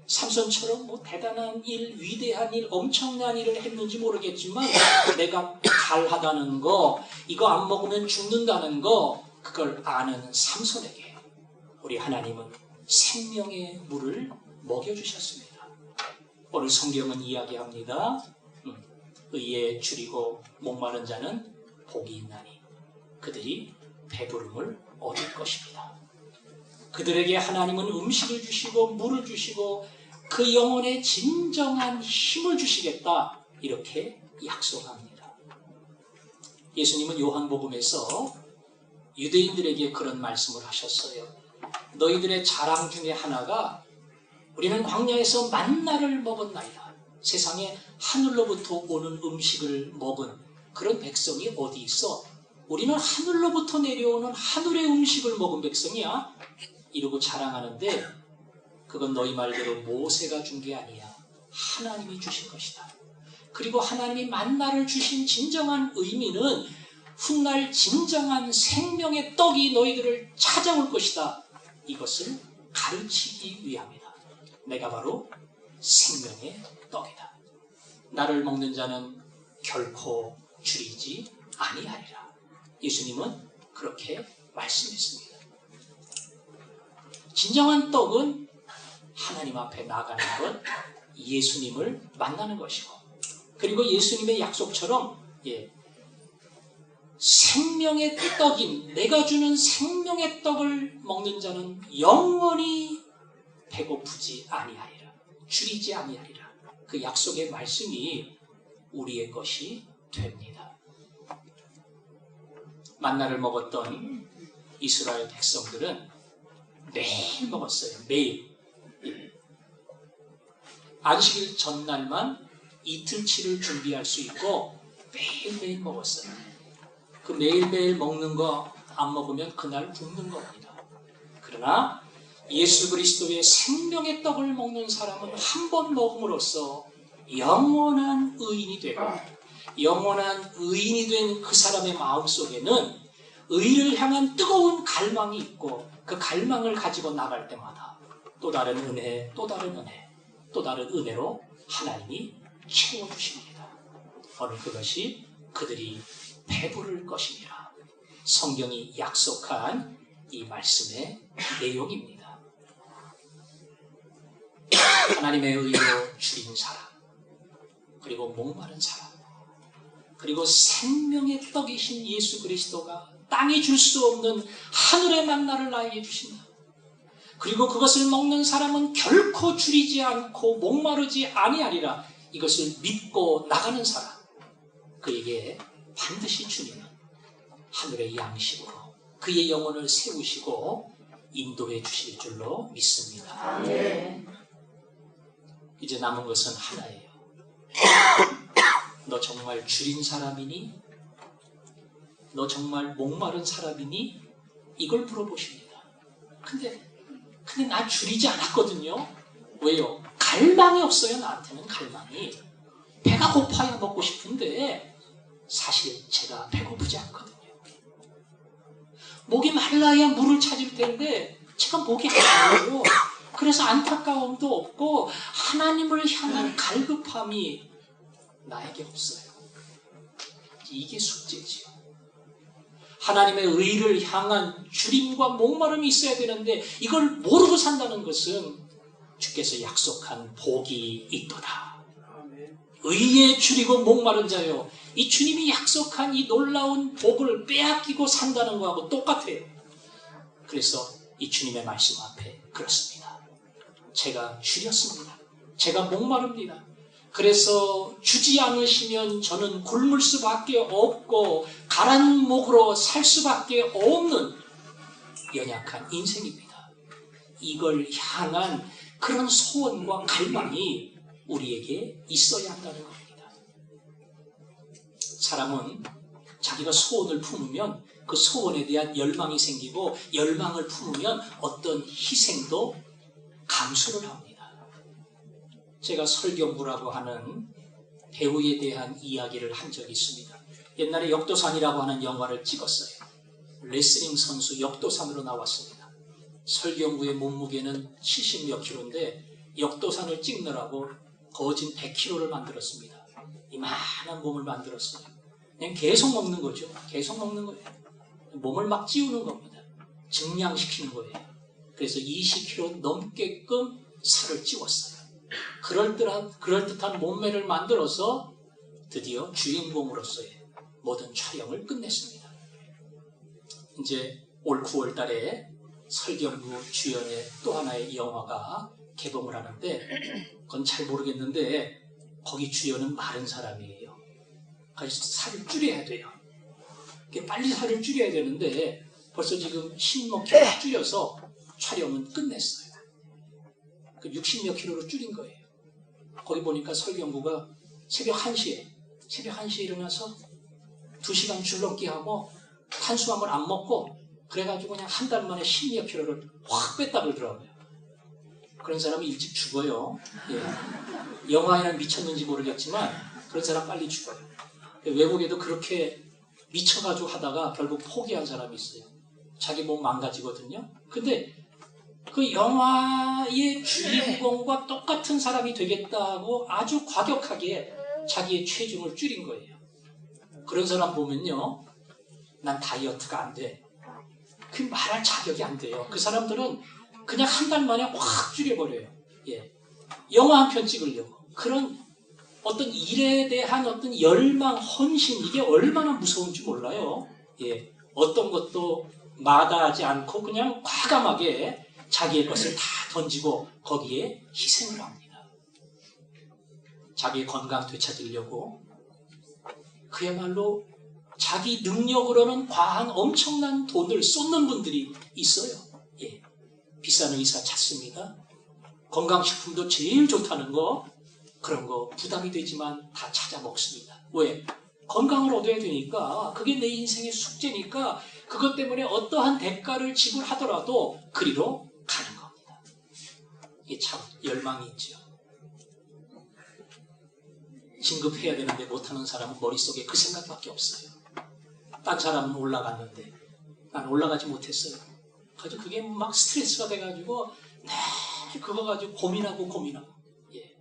삼손처럼 대단한 일, 위대한 일, 엄청난 일을 했는지 모르겠지만 내가 갈하다는 거, 이거 안 먹으면 죽는다는 거, 그걸 아는 삼손에게 우리 하나님은 생명의 물을 먹여주셨습니다. 오늘 성경은 이야기합니다. 의에 줄이고 목마른 자는 복이 있나니 그들이 배부름을 얻을 것입니다. 그들에게 하나님은 음식을 주시고 물을 주시고 그 영혼에 진정한 힘을 주시겠다, 이렇게 약속합니다. 예수님은 요한복음에서 유대인들에게 그런 말씀을 하셨어요. 너희들의 자랑 중에 하나가 우리는 광야에서 만나를 먹었나이다. 세상에 하늘로부터 오는 음식을 먹은 그런 백성이 어디 있어? 우리는 하늘로부터 내려오는 하늘의 음식을 먹은 백성이야. 이러고 자랑하는데 그건 너희 말대로 모세가 준 게 아니야. 하나님이 주신 것이다. 그리고 하나님이 만나를 주신 진정한 의미는 훗날 진정한 생명의 떡이 너희들을 찾아올 것이다. 이것을 가르치기 위함이다. 내가 바로 생명의 떡이다. 나를 먹는 자는 결코 줄이지 아니하리라. 예수님은 그렇게 말씀했습니다. 진정한 떡은 하나님 앞에 나가는 것, 예수님을 만나는 것이고, 그리고 예수님의 약속처럼 생명의 떡인 내가 주는 생명의 떡을 먹는 자는 영원히 배고프지 아니하리라. 줄이지 아니하리라. 그 약속의 말씀이 우리의 것이 됩니다. 만나를 먹었던 이스라엘 백성들은 매일 먹었어요. 매일. 안식일 전날만 이틀치를 준비할 수 있고 매일매일 먹었어요. 그 매일매일 먹는 거 안 먹으면 그날 굶는 겁니다. 그러나 예수 그리스도의 생명의 떡을 먹는 사람은 한 번 먹음으로써 영원한 의인이 되고, 영원한 의인이 된 그 사람의 마음속에는 의를 향한 뜨거운 갈망이 있고, 그 갈망을 가지고 나갈 때마다 또 다른 은혜, 또 다른 은혜, 또 다른 은혜로 하나님이 채워주십니다. 오늘 그것이 그들이 배부를 것이니라. 성경이 약속한 이 말씀의 내용입니다. 하나님의 의로 줄인 사람, 그리고 목마른 사람, 그리고 생명의 떡이신 예수 그리스도가 땅이 줄 수 없는 하늘의 만나를 나에게 주신다. 그리고 그것을 먹는 사람은 결코 줄이지 않고 목마르지 아니하리라. 이것을 믿고 나가는 사람, 그에게 반드시 주님은 하늘의 양식으로 그의 영혼을 세우시고 인도해 주실 줄로 믿습니다. 네. 이제 남은 것은 하나예요. 너 정말 줄인 사람이니? 너 정말 목마른 사람이니? 이걸 물어보십니다. 근데 나 줄이지 않았거든요. 왜요? 갈망이 없어요. 나한테는 갈망이. 배가 고파야 먹고 싶은데 사실 제가 배고프지 않거든요. 목이 말라야 물을 찾을 텐데 제가 목이 안 말라요. 그래서 안타까움도 없고 하나님을 향한 갈급함이 나에게 없어요. 이게 숙제지요. 하나님의 의를 향한 줄임과 목마름이 있어야 되는데 이걸 모르고 산다는 것은 주께서 약속한 복이 있도다. 의에 줄이고 목마른 자요. 이 주님이 약속한 이 놀라운 복을 빼앗기고 산다는 거하고 똑같아요. 그래서 이 주님의 말씀 앞에 그렇습니다. 제가 줄였습니다. 제가 목마릅니다. 그래서 주지 않으시면 저는 굶을 수밖에 없고 가란 목으로 살 수밖에 없는 연약한 인생입니다. 이걸 향한 그런 소원과 갈망이 우리에게 있어야 한다는 겁니다. 사람은 자기가 소원을 품으면 그 소원에 대한 열망이 생기고 열망을 품으면 어떤 희생도 감수를 합니다. 제가 설경구라고 하는 배우에 대한 이야기를 한 적이 있습니다. 옛날에 역도산이라고 하는 영화를 찍었어요. 레슬링 선수 역도산으로 나왔습니다. 설경구의 몸무게는 70몇 킬로인데 역도산을 찍느라고 거진 100킬로를 만들었습니다. 이만한 몸을 만들었어요. 그냥 계속 먹는 거죠. 계속 먹는 거예요. 몸을 막 찌우는 겁니다. 증량시키는 거예요. 그래서 20킬로 넘게끔 살을 찌웠어요. 그럴듯한 몸매를 만들어서 드디어 주인공으로서의 모든 촬영을 끝냈습니다. 이제 올 9월 달에 설경구 주연의 또 하나의 영화가 개봉을 하는데 그건 잘 모르겠는데 거기 주연은 마른 사람이에요. 그래서 살을 줄여야 돼요. 빨리 살을 줄여야 되는데 벌써 지금 10몇 킬로 줄여서 촬영은 끝냈어요. 그 60몇 킬로로 줄인 거예요. 거기 보니까 설경구가 새벽 1시에 일어나서 2시간 줄넘기 하고 탄수화물 안 먹고 그래가지고 그냥 한 달 만에 10몇 킬로를 확 뺐다 그러더라고요. 그런 사람은 일찍 죽어요. 예. 영화에는 미쳤는지 모르겠지만 그런 사람 빨리 죽어요. 외국에도 그렇게 미쳐가지고 하다가 결국 포기한 사람이 있어요. 자기 몸 망가지거든요. 근데 그 영화의 주인공과 똑같은 사람이 되겠다고 아주 과격하게 자기의 체중을 줄인 거예요. 그런 사람 보면요, 난 다이어트가 안 돼. 그 말할 자격이 안 돼요. 그 사람들은 그냥 한 달 만에 확 줄여버려요. 예. 영화 한 편 찍으려고. 그런 어떤 일에 대한 어떤 열망, 헌신, 이게 얼마나 무서운지 몰라요. 예. 어떤 것도 마다하지 않고 그냥 과감하게 자기의 것을 다 던지고 거기에 희생을 합니다. 자기의 건강 되찾으려고 그야말로 자기 능력으로는 과한 엄청난 돈을 쏟는 분들이 있어요. 예. 비싼 의사 찾습니다. 건강식품도 제일 좋다는 거, 그런 거 부담이 되지만 다 찾아 먹습니다. 왜? 건강을 얻어야 되니까, 그게 내 인생의 숙제니까 그것 때문에 어떠한 대가를 지불하더라도 그리로 가는 겁니다. 이게 참 열망이 있죠. 진급해야 되는데 못하는 사람은 머릿속에 그 생각밖에 없어요. 딴 사람은 올라갔는데 난 올라가지 못했어요. 그래서 그게 막 스트레스가 돼가지고 늘 그거 가지고 고민하고 예.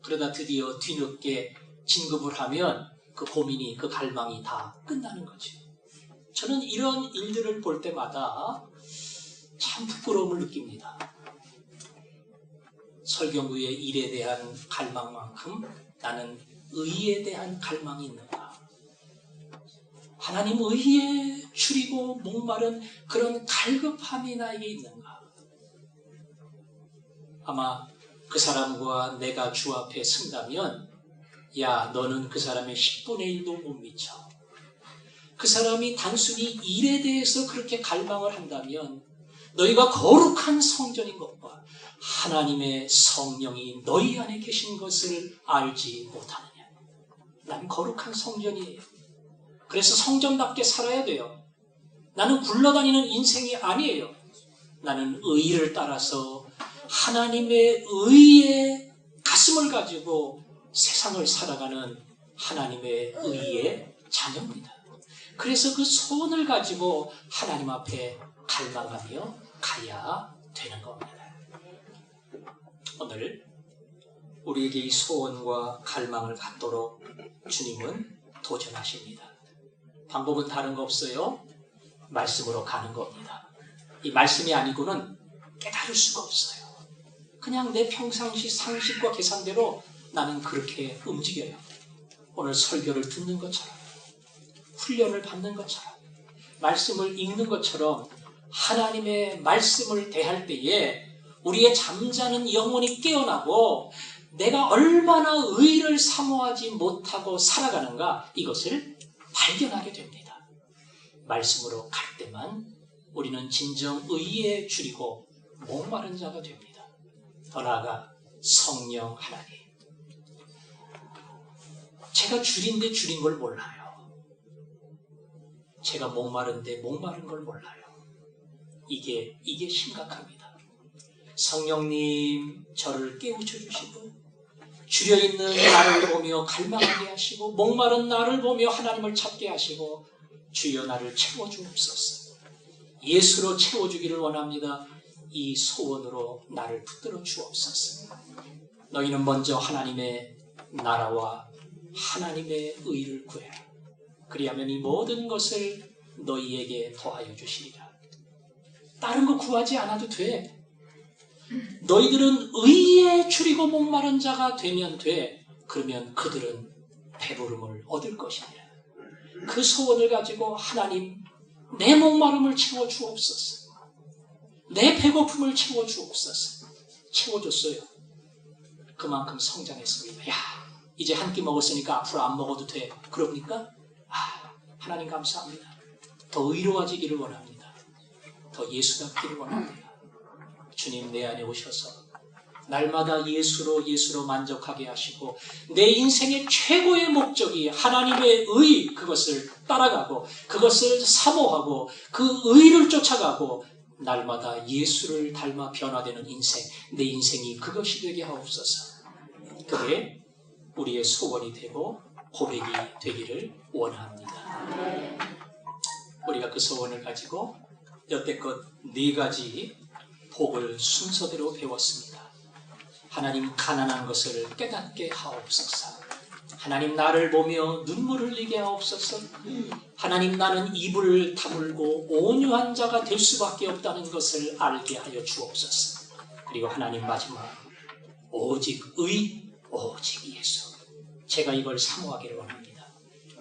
그러다 드디어 뒤늦게 진급을 하면 그 고민이, 그 갈망이 다 끝나는 거죠. 저는 이런 일들을 볼 때마다 참 부끄러움을 느낍니다. 설경구의 일에 대한 갈망만큼 나는 의에 대한 갈망이 있는가? 하나님 의에 줄이고 목마른 그런 갈급함이 나에게 있는가? 아마 그 사람과 내가 주 앞에 쓴다면 야, 너는 그 사람의 10분의 1도 못 미쳐. 그 사람이 단순히 일에 대해서 그렇게 갈망을 한다면 너희가 거룩한 성전인 것과 하나님의 성령이 너희 안에 계신 것을 알지 못하느냐. 나는 거룩한 성전이에요. 그래서 성전답게 살아야 돼요. 나는 굴러다니는 인생이 아니에요. 나는 의를 따라서 하나님의 의에 가슴을 가지고 세상을 살아가는 하나님의 의의 자녀입니다. 그래서 그 소원을 가지고 하나님 앞에 갈망하며 가야 되는 겁니다. 오늘 우리에게 이 소원과 갈망을 갖도록 주님은 도전하십니다. 방법은 다른 거 없어요. 말씀으로 가는 겁니다. 이 말씀이 아니고는 깨달을 수가 없어요. 그냥 내 평상시 상식과 계산대로 나는 그렇게 움직여요. 오늘 설교를 듣는 것처럼, 훈련을 받는 것처럼, 말씀을 읽는 것처럼 하나님의 말씀을 대할 때에 우리의 잠자는 영혼이 깨어나고 내가 얼마나 의를 사모하지 못하고 살아가는가, 이것을 발견하게 됩니다. 말씀으로 갈 때만 우리는 진정 의에 줄이고 목마른 자가 됩니다. 더 나아가 성령 하나님, 제가 줄인데 줄인 걸 몰라요. 제가 목마른데 목마른 걸 몰라요. 이게 심각합니다. 성령님, 저를 깨우쳐 주시고 줄여있는 나를 보며 갈망하게 하시고 목마른 나를 보며 하나님을 찾게 하시고 주여 나를 채워주옵소서. 예수로 채워주기를 원합니다. 이 소원으로 나를 붙들어 주옵소서. 너희는 먼저 하나님의 나라와 하나님의 의를 구해라. 그리하면 이 모든 것을 너희에게 더하여 주시리라. 다른 거 구하지 않아도 돼. 너희들은 의에 줄이고 목마른 자가 되면 돼. 그러면 그들은 배부름을 얻을 것이니라. 그 소원을 가지고 하나님, 내 목마름을 채워 주옵소서. 내 배고픔을 채워 주옵소서. 채워줬어요. 그만큼 성장했습니다. 야, 이제 한 끼 먹었으니까 앞으로 안 먹어도 돼. 그럽니까? 하나님 감사합니다. 더 의로워지기를 원합니다. 더 예수답기를 원합니다. 주님, 내 안에 오셔서 날마다 예수로 만족하게 하시고 내 인생의 최고의 목적이 하나님의 의, 그것을 따라가고 그것을 사모하고 그 의를 쫓아가고 날마다 예수를 닮아 변화되는 인생, 내 인생이 그것이 되게 하옵소서. 그게 우리의 소원이 되고 고백이 되기를 원합니다. 우리가 그 소원을 가지고 여태껏 4가지 복을 순서대로 배웠습니다. 하나님, 가난한 것을 깨닫게 하옵소서. 하나님, 나를 보며 눈물을 흘리게 하옵소서. 하나님, 나는 입을 다물고 온유한 자가 될 수밖에 없다는 것을 알게 하여 주옵소서. 그리고 하나님, 마지막, 오직 의, 오직 예수. 제가 이걸 사모하기를 원합니다.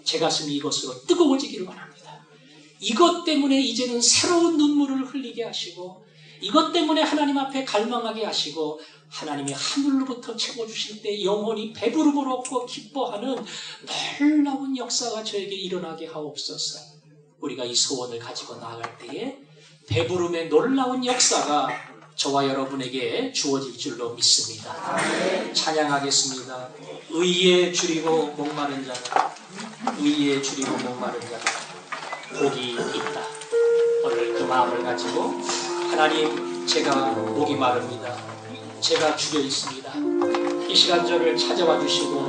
제 가슴이 이것으로 뜨거워지기를 원합니다. 이것 때문에 이제는 새로운 눈물을 흘리게 하시고 이것 때문에 하나님 앞에 갈망하게 하시고 하나님이 하늘로부터 채워주실 때 영혼이 배부름을 얻고 기뻐하는 놀라운 역사가 저에게 일어나게 하옵소서. 우리가 이 소원을 가지고 나아갈 때에 배부름의 놀라운 역사가 저와 여러분에게 주어질 줄로 믿습니다. 찬양하겠습니다. 의에 줄이고 목마른 자가, 의에 줄이고 목마른 자가 복이 있다. 오늘 그 마음을 가지고 하나님, 제가 목이 마릅니다. 제가 줄여 있습니다. 이 시간 저를 찾아와 주시고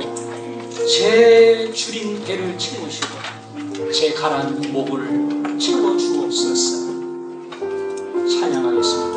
제 줄인 배를 채우시고 제 가란 목을 채워 주옵소서. 찬양하겠습니다.